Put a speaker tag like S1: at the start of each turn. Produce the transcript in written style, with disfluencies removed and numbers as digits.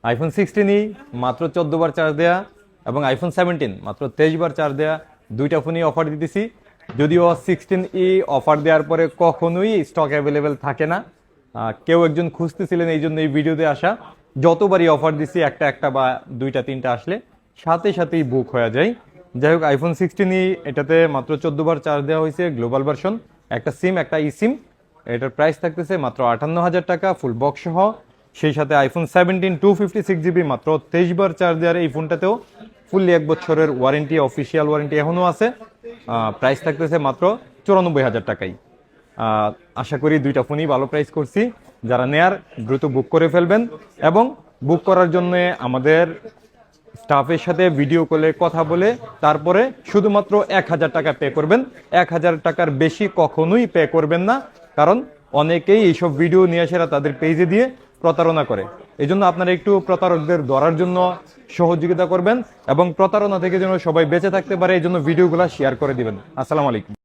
S1: IPhone 16ই মাত্র 14 বার charge দেয়া এবং আইফোন 17 মাত্র 23 বার চার্জ দেয়া, দুইটা ফোনই অফার দিতেছি। যদিও 16ই অফার দেওয়ার পরে কখনোই স্টক অ্যাভেলেবেল থাকে না, কেউ একজন খুঁজতেছিলেন, এই জন্য এই ভিডিওতে আসা। যতবারই অফার দিছি একটা বা দুইটা তিনটা আসলে সাথে সাথেই বুক হয়ে যায়। যাই হোক, আইফোন 16ই এটাতে মাত্র 14 বার চার্জ দেওয়া হয়েছে, গ্লোবাল ভার্সন, একটা সিম একটা ই সিম। এটার প্রাইস থাকতেছে মাত্র 58,000 টাকা ফুল বক্স সহ। সেই সাথে আইফোন 17 256GB মাত্র 23 বার চার্জ দেওয়ার এই ফোনটাতেও ফুললি 1 বছরের ওয়ারেন্টি, অফিসিয়াল ওয়ারেন্টি এখনও আছে। প্রাইস থাকতেছে মাত্র 94,000 টাকাই। আশা করি দুইটা ফোনই ভালো প্রাইস করছি। যারা নেয়ার দ্রুত বুক করে ফেলবেন এবং বুক করার জন্য আমাদের স্টাফের সাথে ভিডিও কলে কথা বলে তারপরে শুধুমাত্র 1,000 টাকা পে করবেন। 1,000 টাকার বেশি কখনোই পে করবেন না, কারণ অনেকেই এইসব ভিডিও নিয়ে আসে তাদের পেজে দিয়ে প্রতারণা করে। এই জন্য আপনারা একটু প্রতারকদের ধরার জন্য সহযোগিতা করবেন এবং প্রতারণা থেকে যেন সবাই বেঁচে থাকতে পারে এই জন্য ভিডিওগুলো শেয়ার করে দিবেন। আসসালামু আলাইকুম।